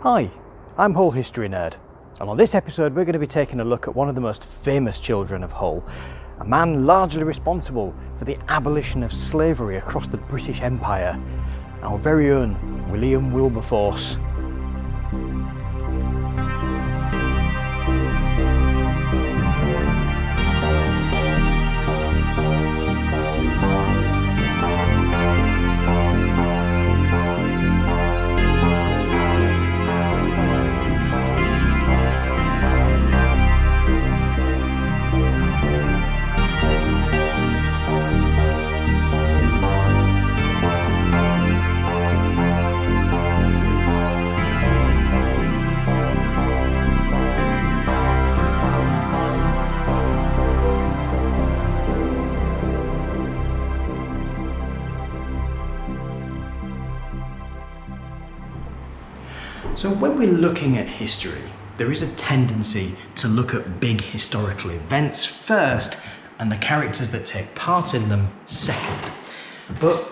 Hi, I'm Hull History Nerd, and on this episode we're going to be taking a look at one of the most famous children of Hull, a man largely responsible for the abolition of slavery across the British Empire, our very own William Wilberforce. So when we're looking at history, there is a tendency to look at big historical events first and the characters that take part in them second. But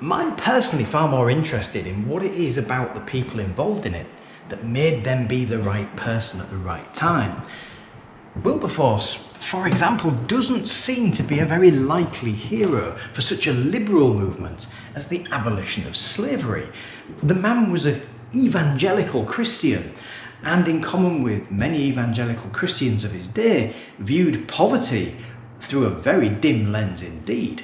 I'm personally far more interested in what it is about the people involved in it that made them be the right person at the right time. Wilberforce, for example, doesn't seem to be a very likely hero for such a liberal movement as the abolition of slavery. The man was an evangelical Christian, and in common with many evangelical Christians of his day, viewed poverty through a very dim lens indeed,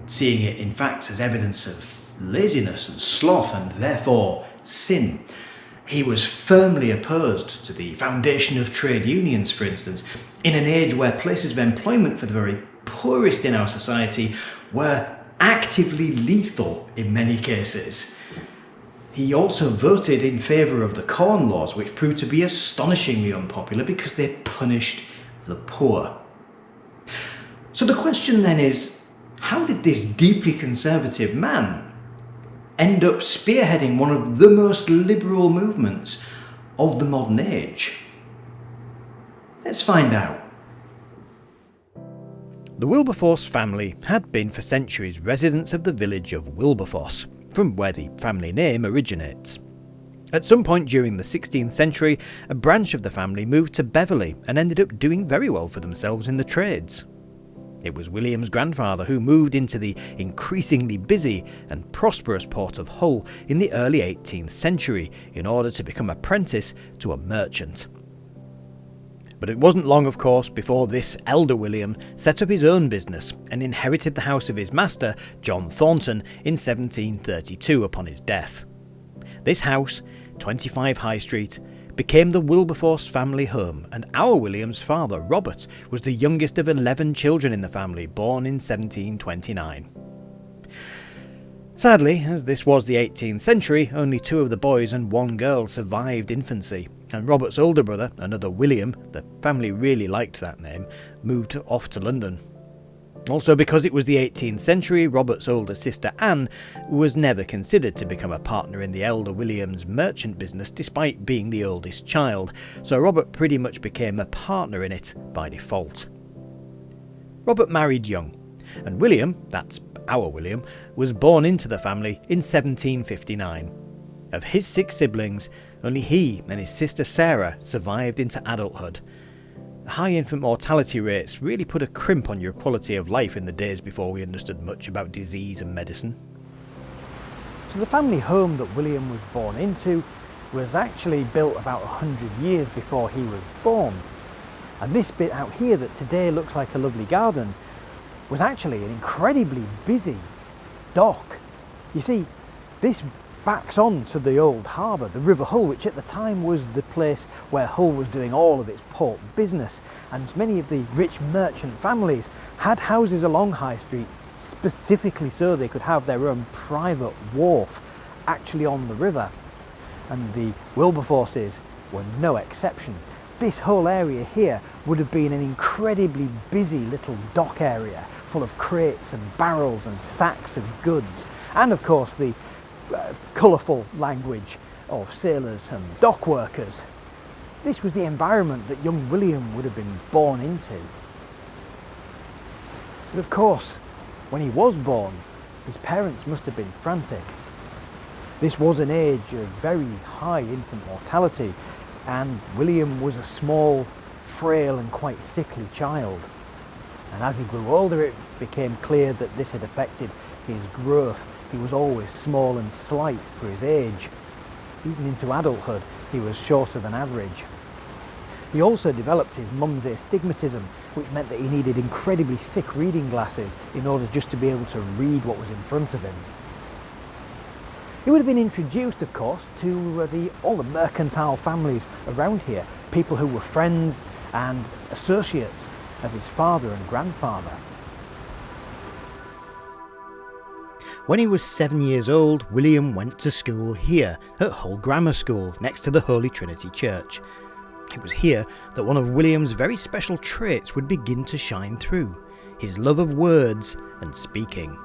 seeing it in fact as evidence of laziness and sloth and therefore sin. He was firmly opposed to the foundation of trade unions, for instance, in an age where places of employment for the very poorest in our society were actively lethal in many cases. He also voted in favour of the Corn Laws, which proved to be astonishingly unpopular because they punished the poor. So the question then is, how did this deeply conservative man end up spearheading one of the most liberal movements of the modern age? Let's find out. The Wilberforce family had been for centuries residents of the village of Wilberforce, from where the family name originates. At some point during the 16th century, a branch of the family moved to Beverley and ended up doing very well for themselves in the trades. It was William's grandfather who moved into the increasingly busy and prosperous port of Hull in the early 18th century in order to become apprentice to a merchant. But it wasn't long, of course, before this elder William set up his own business and inherited the house of his master, John Thornton, in 1732 upon his death. This house, 25 High Street, became the Wilberforce family home, and our William's father, Robert, was the youngest of 11 children in the family, born in 1729. Sadly, as this was the 18th century, only 2 of the boys and 1 girl survived infancy, and Robert's older brother, another William, the family really liked that name, moved off to London. Also, because it was the 18th century, Robert's older sister Anne was never considered to become a partner in the elder William's merchant business despite being the oldest child, so Robert pretty much became a partner in it by default. Robert married young, and William, that's our William, was born into the family in 1759. Of his 6 siblings, only he and his sister Sarah survived into adulthood. High infant mortality rates really put a crimp on your quality of life in the days before we understood much about disease and medicine. So the family home that William was born into was actually built about 100 years before he was born. And this bit out here that today looks like a lovely garden was actually an incredibly busy dock. You see, this backs on to the old harbour, the River Hull, which at the time was the place where Hull was doing all of its port business, and many of the rich merchant families had houses along High Street specifically so they could have their own private wharf actually on the river, and the Wilberforces were no exception. This whole area here would have been an incredibly busy little dock area full of crates and barrels and sacks of goods, and of course the colourful language of sailors and dock workers. This was the environment that young William would have been born into. But of course, when he was born, his parents must have been frantic. This was an age of very high infant mortality, and William was a small, frail and quite sickly child. And as he grew older, it became clear that this had affected his growth. He was always small and slight for his age. Even into adulthood, he was shorter than average. He also developed his mum's astigmatism, which meant that he needed incredibly thick reading glasses in order just to be able to read what was in front of him. He would have been introduced, of course, to all the mercantile families around here, people who were friends and associates of his father and grandfather. When he was 7 years old, William went to school here, at Hull Grammar School, next to the Holy Trinity Church. It was here that one of William's very special traits would begin to shine through: his love of words and speaking.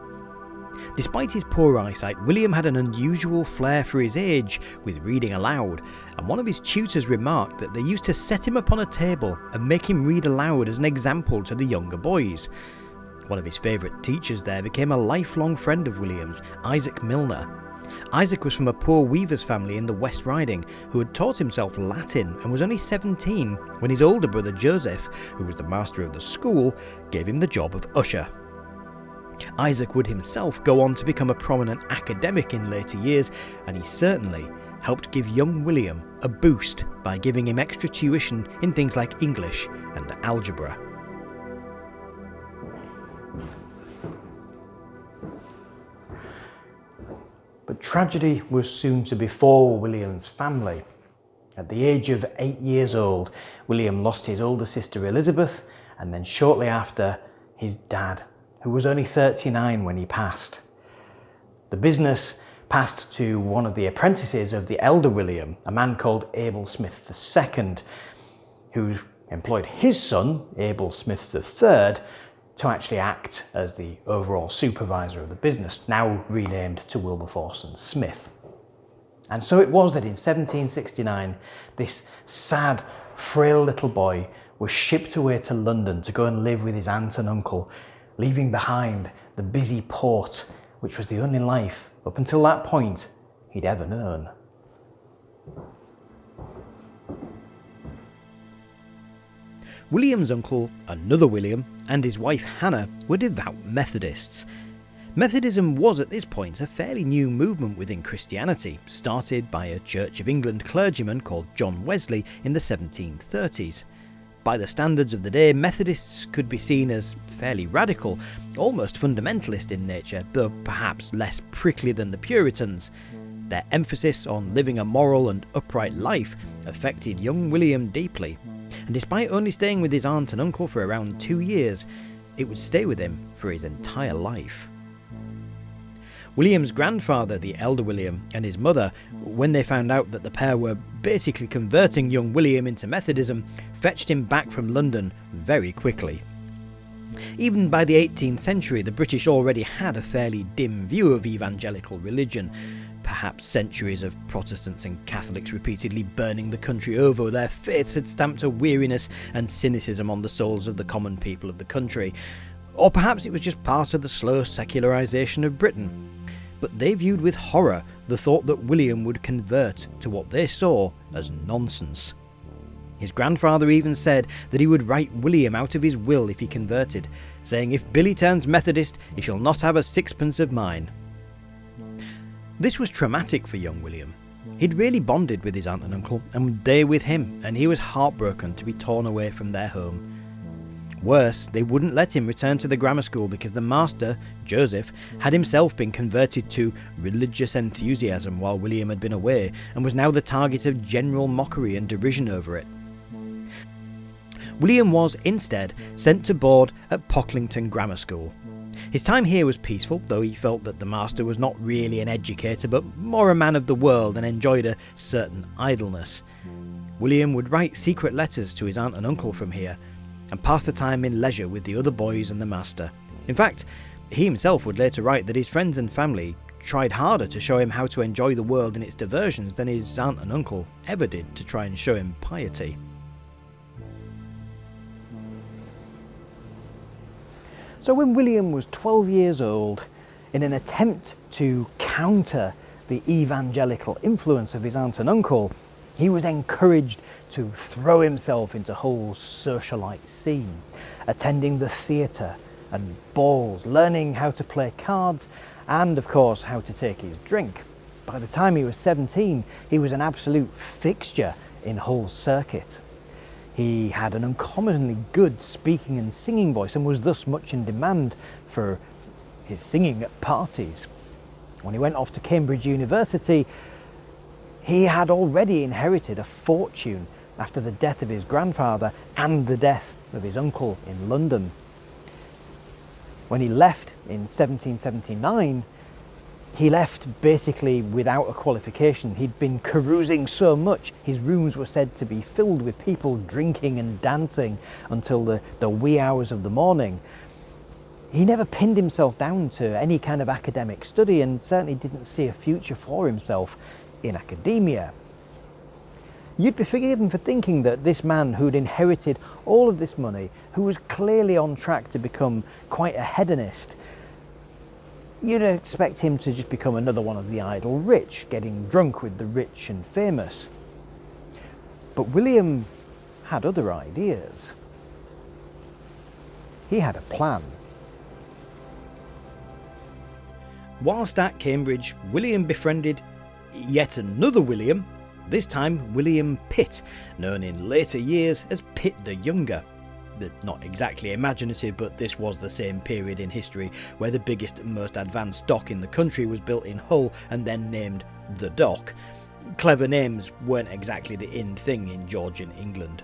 Despite his poor eyesight, William had an unusual flair for his age with reading aloud, and one of his tutors remarked that they used to set him up on a table and make him read aloud as an example to the younger boys. One of his favourite teachers there became a lifelong friend of William's, Isaac Milner. Isaac was from a poor weaver's family in the West Riding who had taught himself Latin and was only 17 when his older brother Joseph, who was the master of the school, gave him the job of usher. Isaac would himself go on to become a prominent academic in later years, and he certainly helped give young William a boost by giving him extra tuition in things like English and algebra. But tragedy was soon to befall William's family. At the age of 8 years old, William lost his older sister Elizabeth, and then shortly after, his dad, who was only 39 when he passed. The business passed to one of the apprentices of the elder William, a man called Abel Smith II, who employed his son, Abel Smith III, to actually act as the overall supervisor of the business, now renamed to Wilberforce and Smith. And so it was that in 1769, this sad, frail little boy was shipped away to London to go and live with his aunt and uncle, leaving behind the busy port, which was the only life, up until that point, he'd ever known. William's uncle, another William, and his wife Hannah were devout Methodists. Methodism was at this point a fairly new movement within Christianity, started by a Church of England clergyman called John Wesley in the 1730s. By the standards of the day, Methodists could be seen as fairly radical, almost fundamentalist in nature, though perhaps less prickly than the Puritans. Their emphasis on living a moral and upright life affected young William deeply, and despite only staying with his aunt and uncle for around 2 years, it would stay with him for his entire life. William's grandfather, the elder William, and his mother, when they found out that the pair were basically converting young William into Methodism, fetched him back from London very quickly. Even by the 18th century, the British already had a fairly dim view of evangelical religion. Perhaps centuries of Protestants and Catholics repeatedly burning the country over, their faiths had stamped a weariness and cynicism on the souls of the common people of the country. Or perhaps it was just part of the slow secularisation of Britain. But they viewed with horror the thought that William would convert to what they saw as nonsense. His grandfather even said that he would write William out of his will if he converted, saying, "If Billy turns Methodist, he shall not have a sixpence of mine." This was traumatic for young William. He'd really bonded with his aunt and uncle, and they with him, and he was heartbroken to be torn away from their home. Worse, they wouldn't let him return to the grammar school because the master, Joseph, had himself been converted to religious enthusiasm while William had been away, and was now the target of general mockery and derision over it. William was, instead, sent to board at Pocklington Grammar School. His time here was peaceful, though he felt that the master was not really an educator, but more a man of the world and enjoyed a certain idleness. William would write secret letters to his aunt and uncle from here, and pass the time in leisure with the other boys and the master. In fact, he himself would later write that his friends and family tried harder to show him how to enjoy the world and its diversions than his aunt and uncle ever did to try and show him piety. So when William was 12 years old, in an attempt to counter the evangelical influence of his aunt and uncle, he was encouraged to throw himself into Hull's socialite scene, attending the theatre and balls, learning how to play cards and, of course, how to take his drink. By the time he was 17, he was an absolute fixture in Hull's circuit. He had an uncommonly good speaking and singing voice and was thus much in demand for his singing at parties. When he went off to Cambridge University, he had already inherited a fortune after the death of his grandfather and the death of his uncle in London. When he left in 1779, he left basically without a qualification. He'd been carousing so much, his rooms were said to be filled with people drinking and dancing until the wee hours of the morning. He never pinned himself down to any kind of academic study and certainly didn't see a future for himself in academia. You'd be forgiven for thinking that this man who'd inherited all of this money, who was clearly on track to become quite a hedonist, you'd expect him to just become another one of the idle rich, getting drunk with the rich and famous. But William had other ideas. He had a plan. Whilst at Cambridge, William befriended yet another William, this time William Pitt, known in later years as Pitt the Younger. Not exactly imaginative, but this was the same period in history where the biggest and most advanced dock in the country was built in Hull and then named the Dock. Clever names weren't exactly the in thing in Georgian England.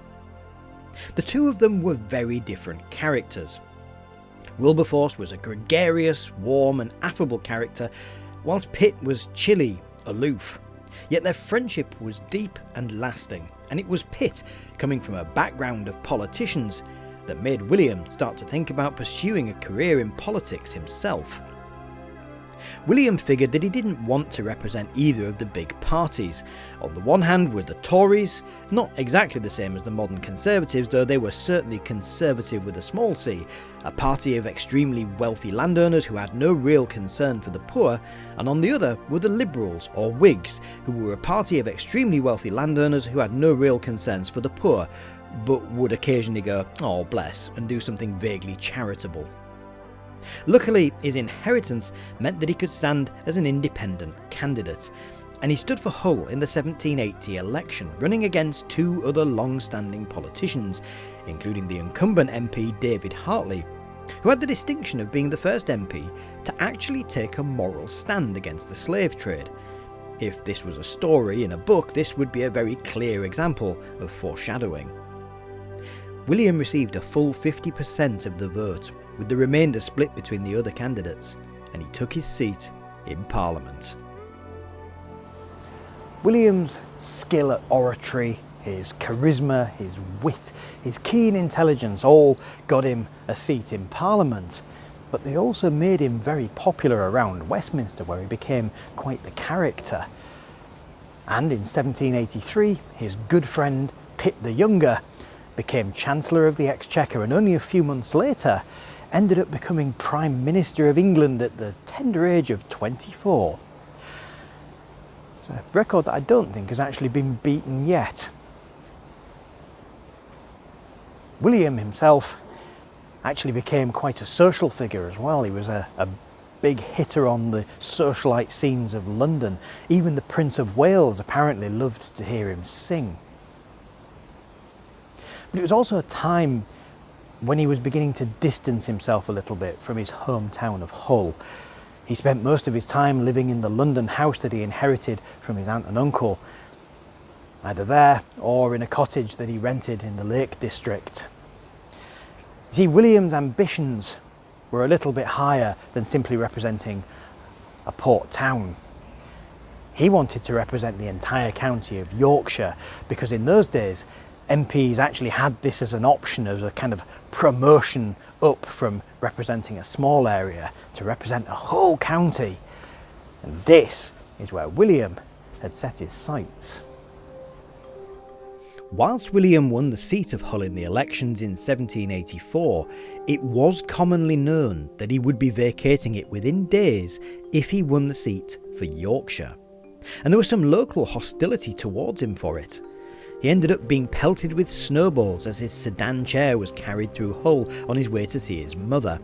The two of them were very different characters. Wilberforce was a gregarious, warm and affable character, whilst Pitt was chilly, aloof. Yet their friendship was deep and lasting, and it was Pitt, coming from a background of politicians, that made William start to think about pursuing a career in politics himself. William figured that he didn't want to represent either of the big parties. On the one hand were the Tories, not exactly the same as the modern Conservatives, though they were certainly conservative with a small c, a party of extremely wealthy landowners who had no real concern for the poor, and on the other were the Liberals, or Whigs, who were a party of extremely wealthy landowners who had no real concerns for the poor, but would occasionally go, "Oh bless," and do something vaguely charitable. Luckily, his inheritance meant that he could stand as an independent candidate, and he stood for Hull in the 1780 election, running against two other long-standing politicians, including the incumbent MP David Hartley, who had the distinction of being the first MP to actually take a moral stand against the slave trade. If this was a story in a book, this would be a very clear example of foreshadowing. William received a full 50% of the vote, with the remainder split between the other candidates, and he took his seat in Parliament. William's skill at oratory, his charisma, his wit, his keen intelligence all got him a seat in Parliament, but they also made him very popular around Westminster, where he became quite the character. And in 1783, his good friend Pitt the Younger became Chancellor of the Exchequer, and only a few months later ended up becoming Prime Minister of England at the tender age of 24. It's a record that I don't think has actually been beaten yet. William himself actually became quite a social figure as well. He was a big hitter on the socialite scenes of London. Even the Prince of Wales apparently loved to hear him sing. But it was also a time when he was beginning to distance himself a little bit from his hometown of Hull. He spent most of his time living in the London house that he inherited from his aunt and uncle, either there or in a cottage that he rented in the Lake District. You see, William's ambitions were a little bit higher than simply representing a port town. He wanted to represent the entire county of Yorkshire, because in those days MPs actually had this as an option, as a kind of promotion up from representing a small area to represent a whole county. And this is where William had set his sights. Whilst William won the seat of Hull in the elections in 1784, it was commonly known that he would be vacating it within days if he won the seat for Yorkshire. and there was some local hostility towards him for it. He ended up being pelted with snowballs as his sedan chair was carried through Hull on his way to see his mother.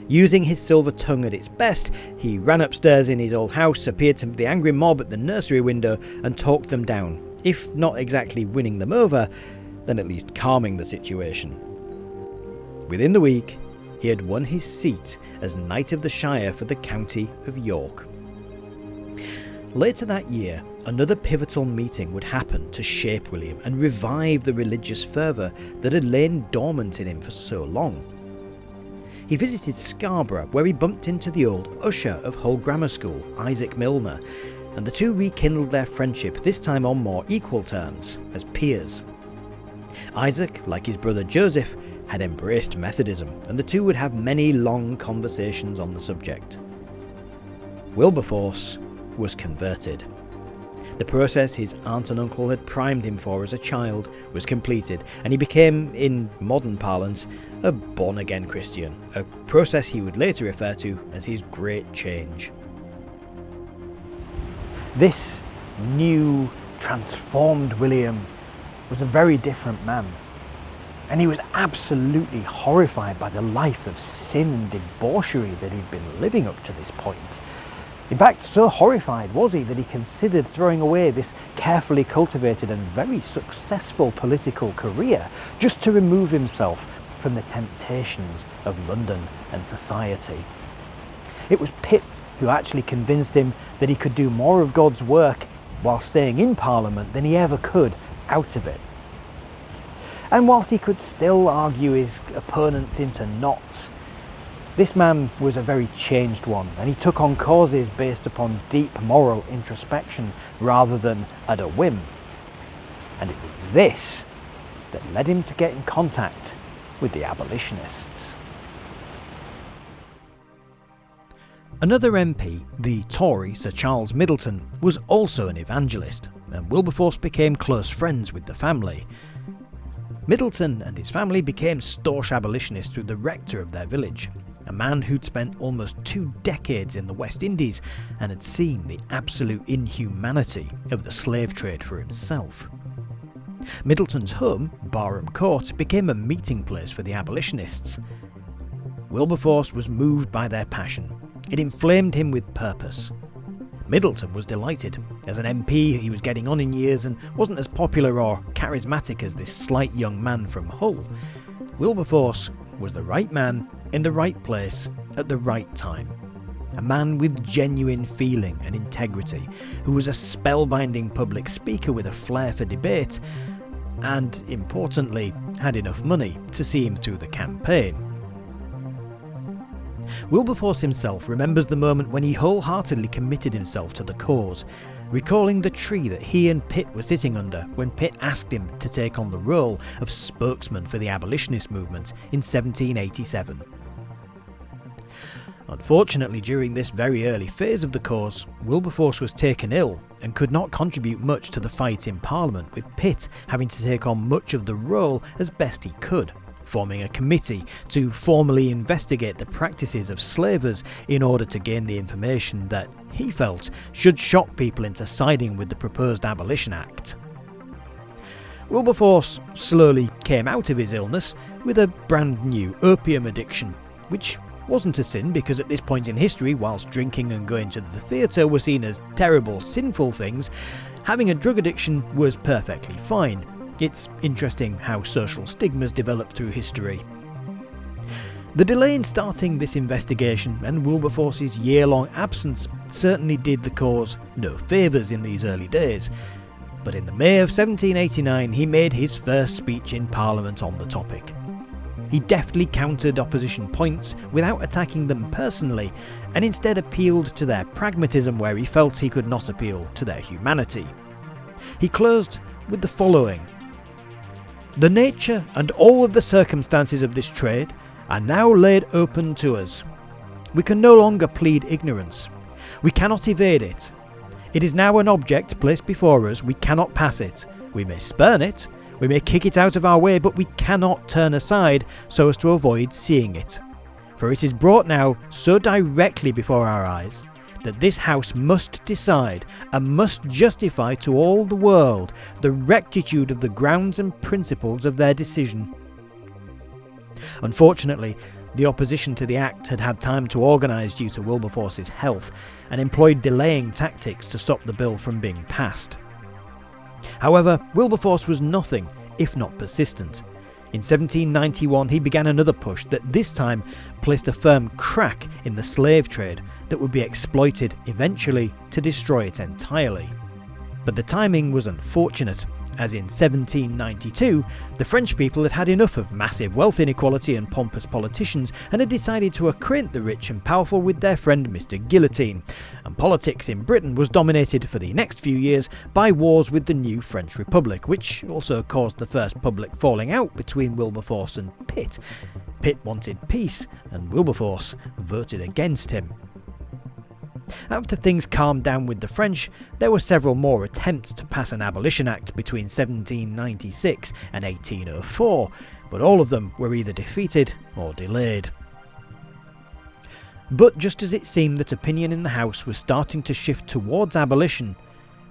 Using his silver tongue at its best, he ran upstairs in his old house, appeared to the angry mob at the nursery window and talked them down, if not exactly winning them over, then at least calming the situation. Within the week, he had won his seat as Knight of the Shire for the County of York. Later that year, another pivotal meeting would happen to shape William and revive the religious fervour that had lain dormant in him for so long. He visited Scarborough, where he bumped into the old usher of Hull Grammar School, Isaac Milner, and the two rekindled their friendship, this time on more equal terms, as peers. Isaac, like his brother Joseph, had embraced Methodism, and the two would have many long conversations on the subject. Wilberforce was converted. The process his aunt and uncle had primed him for as a child was completed, and he became, in modern parlance, a born-again Christian, a process he would later refer to as his Great Change. This new, transformed William was a very different man, and he was absolutely horrified by the life of sin and debauchery that he'd been living up to this point. In fact, so horrified was he that he considered throwing away this carefully cultivated and very successful political career just to remove himself from the temptations of London and society. It was Pitt who actually convinced him that he could do more of God's work while staying in Parliament than he ever could out of it. And whilst he could still argue his opponents into knots, this man was a very changed one, and he took on causes based upon deep moral introspection rather than at a whim. And it was this that led him to get in contact with the abolitionists. Another MP, the Tory Sir Charles Middleton, was also an evangelist, and Wilberforce became close friends with the family. Middleton and his family became staunch abolitionists through the rector of their village, a man who'd spent almost 2 decades in the West Indies and had seen the absolute inhumanity of the slave trade for himself. Middleton's home, Barham Court, became a meeting place for the abolitionists. Wilberforce was moved by their passion. It inflamed him with purpose. Middleton was delighted. As an MP, he was getting on in years and wasn't as popular or charismatic as this slight young man from Hull. Wilberforce was the right man in the right place at the right time. A man with genuine feeling and integrity, who was a spellbinding public speaker with a flair for debate, and, importantly, had enough money to see him through the campaign. Wilberforce himself remembers the moment when he wholeheartedly committed himself to the cause, recalling the tree that he and Pitt were sitting under when Pitt asked him to take on the role of spokesman for the abolitionist movement in 1787. Unfortunately, during this very early phase of the cause, Wilberforce was taken ill and could not contribute much to the fight in Parliament, with Pitt having to take on much of the role as best he could, forming a committee to formally investigate the practices of slavers in order to gain the information that he felt should shock people into siding with the proposed Abolition Act. Wilberforce slowly came out of his illness with a brand new opium addiction, which wasn't a sin because at this point in history, whilst drinking and going to the theatre were seen as terrible, sinful things, having a drug addiction was perfectly fine. It's interesting how social stigmas develop through history. The delay in starting this investigation and Wilberforce's year-long absence certainly did the cause no favours in these early days, but in the May of 1789 he made his first speech in Parliament on the topic. He deftly countered opposition points without attacking them personally, and instead appealed to their pragmatism where he felt he could not appeal to their humanity. He closed with the following: "The nature and all of the circumstances of this trade are now laid open to us. We can no longer plead ignorance. We cannot evade it. It is now an object placed before us. We cannot pass it. We may spurn it. We may kick it out of our way, but we cannot turn aside so as to avoid seeing it. For it is brought now so directly before our eyes that this House must decide and must justify to all the world the rectitude of the grounds and principles of their decision. Unfortunately, the opposition to the Act had had time to organise due to Wilberforce's health and employed delaying tactics to stop the bill from being passed. However, Wilberforce was nothing if not persistent. In 1791 he began another push that this time placed a firm crack in the slave trade that would be exploited eventually to destroy it entirely. But the timing was unfortunate, as in 1792 the French people had had enough of massive wealth inequality and pompous politicians and had decided to acquaint the rich and powerful with their friend Mr. Guillotine, and politics in Britain was dominated for the next few years by wars with the new French Republic, which also caused the first public falling out between Wilberforce and Pitt. Pitt wanted peace and Wilberforce voted against him. After things calmed down with the French, there were several more attempts to pass an Abolition Act between 1796 and 1804, but all of them were either defeated or delayed. But just as it seemed that opinion in the House was starting to shift towards abolition,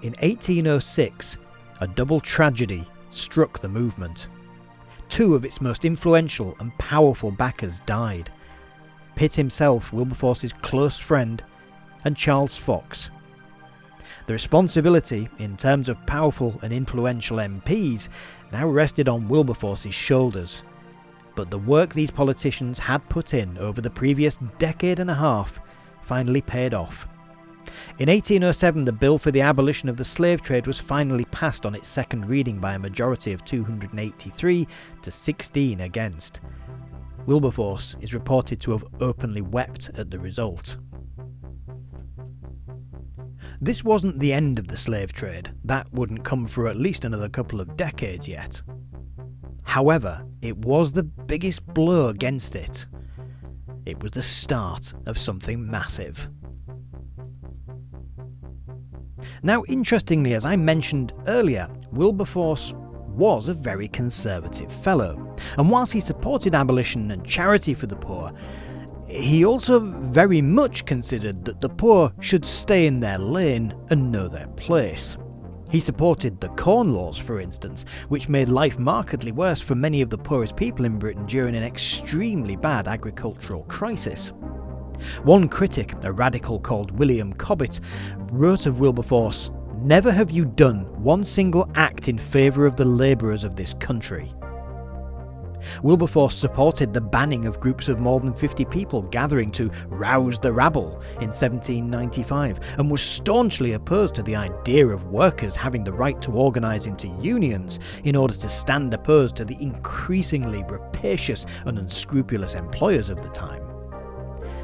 in 1806 a double tragedy struck the movement. Two of its most influential and powerful backers died. Pitt himself, Wilberforce's close friend, and Charles Fox. The responsibility, in terms of powerful and influential MPs, now rested on Wilberforce's shoulders. But the work these politicians had put in over the previous decade and a half finally paid off. In 1807 the bill for the abolition of the slave trade was finally passed on its second reading by a majority of 283 to 16 against. Wilberforce is reported to have openly wept at the result. This wasn't the end of the slave trade. That wouldn't come for at least another couple of decades yet. However, it was the biggest blow against it. It was the start of something massive. Now, interestingly, as I mentioned earlier, Wilberforce was a very conservative fellow, and whilst he supported abolition and charity for the poor, he also very much considered that the poor should stay in their lane and know their place. He supported the Corn Laws, for instance, which made life markedly worse for many of the poorest people in Britain during an extremely bad agricultural crisis. One critic, a radical called William Cobbett, wrote of Wilberforce, "Never have you done one single act in favour of the labourers of this country." Wilberforce supported the banning of groups of more than 50 people gathering to rouse the rabble in 1795, and was staunchly opposed to the idea of workers having the right to organise into unions in order to stand opposed to the increasingly rapacious and unscrupulous employers of the time.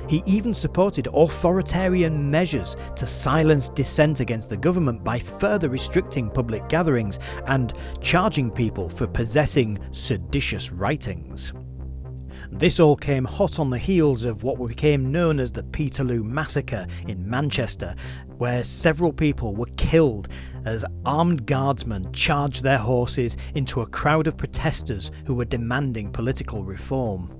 He even supported authoritarian measures to silence dissent against the government by further restricting public gatherings and charging people for possessing seditious writings. This all came hot on the heels of what became known as the Peterloo Massacre in Manchester, where several people were killed as armed guardsmen charged their horses into a crowd of protesters who were demanding political reform.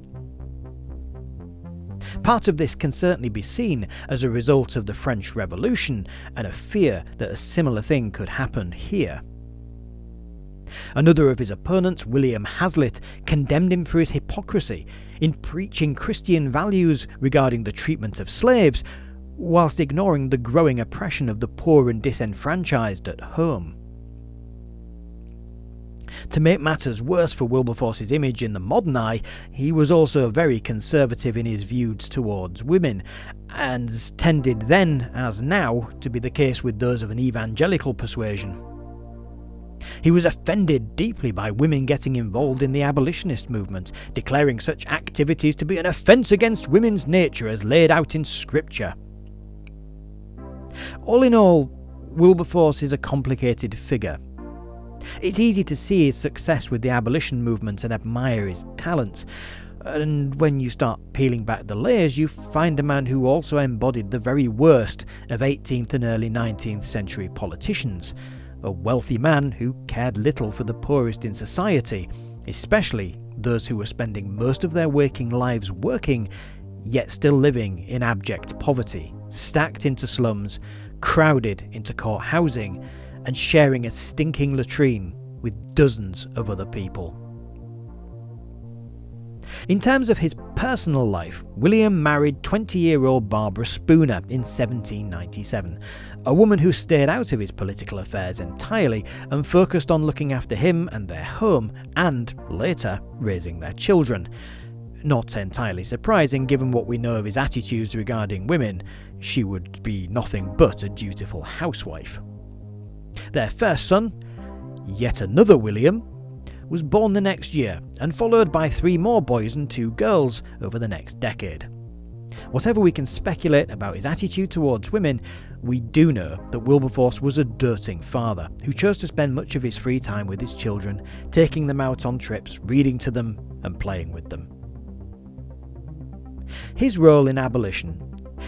Part of this can certainly be seen as a result of the French Revolution and a fear that a similar thing could happen here. Another of his opponents, William Hazlitt, condemned him for his hypocrisy in preaching Christian values regarding the treatment of slaves, whilst ignoring the growing oppression of the poor and disenfranchised at home. To make matters worse for Wilberforce's image in the modern eye, he was also very conservative in his views towards women, and tended then, as now, to be the case with those of an evangelical persuasion. He was offended deeply by women getting involved in the abolitionist movement, declaring such activities to be an offence against women's nature as laid out in Scripture. All in all, Wilberforce is a complicated figure. It's easy to see his success with the abolition movement and admire his talents, and when you start peeling back the layers, you find a man who also embodied the very worst of 18th and early 19th century politicians, a wealthy man who cared little for the poorest in society, especially those who were spending most of their waking lives working, yet still living in abject poverty, stacked into slums, crowded into court housing, and sharing a stinking latrine with dozens of other people. In terms of his personal life, William married 20-year-old Barbara Spooner in 1797, a woman who stayed out of his political affairs entirely and focused on looking after him and their home and, later, raising their children. Not entirely surprising given what we know of his attitudes regarding women. She would be nothing but a dutiful housewife. Their first son, yet another William, was born the next year and followed by 3 more boys and 2 girls over the next decade. Whatever we can speculate about his attitude towards women, we do know that Wilberforce was a doting father who chose to spend much of his free time with his children, taking them out on trips, reading to them and playing with them. His role in abolition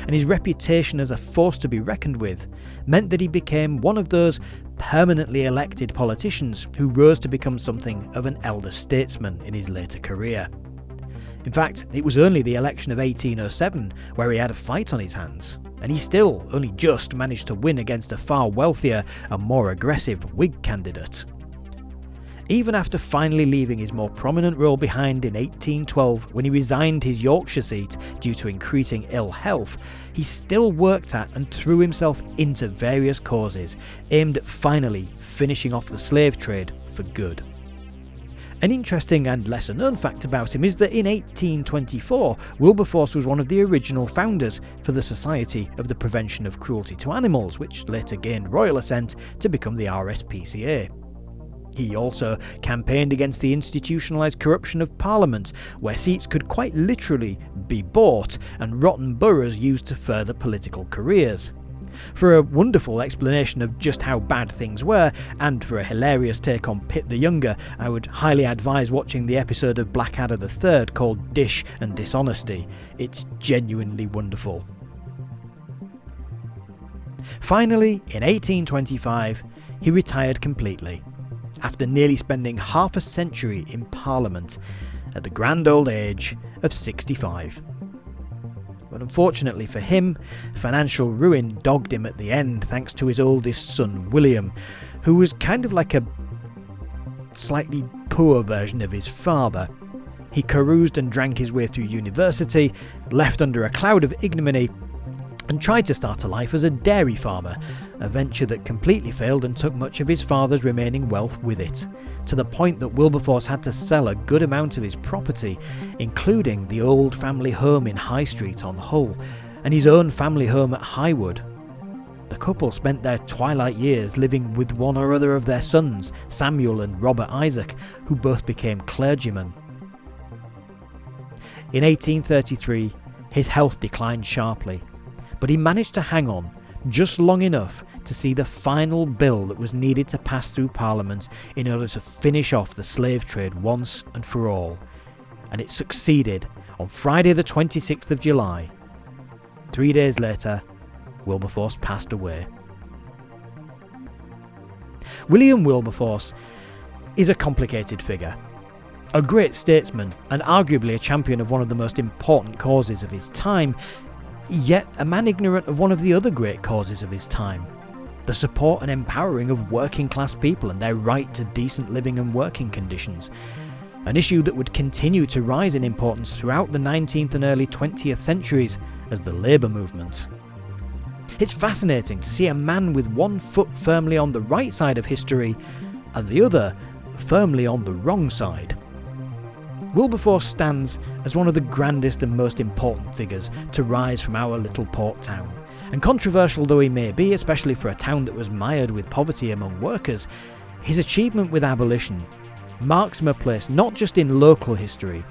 and his reputation as a force to be reckoned with meant that he became one of those permanently elected politicians who rose to become something of an elder statesman in his later career. In fact, it was only the election of 1807 where he had a fight on his hands, and he still only just managed to win against a far wealthier and more aggressive Whig candidate. Even after finally leaving his more prominent role behind in 1812 when he resigned his Yorkshire seat due to increasing ill health, he still worked at and threw himself into various causes aimed at finally finishing off the slave trade for good. An interesting and lesser known fact about him is that in 1824 Wilberforce was one of the original founders for the Society of the Prevention of Cruelty to Animals, which later gained royal assent to become the RSPCA. He also campaigned against the institutionalised corruption of Parliament, where seats could quite literally be bought and rotten boroughs used to further political careers. For a wonderful explanation of just how bad things were, and for a hilarious take on Pitt the Younger, I would highly advise watching the episode of Blackadder III called Dish and Dishonesty. It's genuinely wonderful. Finally, in 1825, he retired completely, after nearly spending half a century in Parliament at the grand old age of 65. But unfortunately for him, financial ruin dogged him at the end thanks to his oldest son William, who was kind of like a slightly poor version of his father. He caroused and drank his way through university, left under a cloud of ignominy, and tried to start a life as a dairy farmer, a venture that completely failed and took much of his father's remaining wealth with it, to the point that Wilberforce had to sell a good amount of his property, including the old family home in High Street on Hull, and his own family home at Highwood. The couple spent their twilight years living with one or other of their sons, Samuel and Robert Isaac, who both became clergymen. In 1833, his health declined sharply, but he managed to hang on just long enough to see the final bill that was needed to pass through Parliament in order to finish off the slave trade once and for all. And it succeeded on Friday the 26th of July. 3 days later, Wilberforce passed away. William Wilberforce is a complicated figure. A great statesman and arguably a champion of one of the most important causes of his time, yet a man ignorant of one of the other great causes of his time, the support and empowering of working class people and their right to decent living and working conditions, an issue that would continue to rise in importance throughout the 19th and early 20th centuries as the labour movement. It's fascinating to see a man with one foot firmly on the right side of history and the other firmly on the wrong side. Wilberforce stands as one of the grandest and most important figures to rise from our little port town, and controversial though he may be, especially for a town that was mired with poverty among workers, his achievement with abolition marks him a place not just in local history,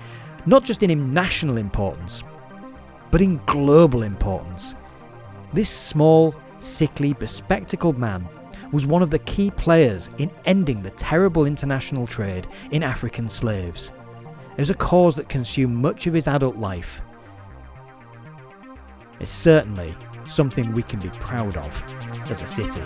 not just in national importance, but in global importance. This small, sickly, bespectacled man was one of the key players in ending the terrible international trade in African slaves. It was a cause that consumed much of his adult life. It's certainly something we can be proud of as a city.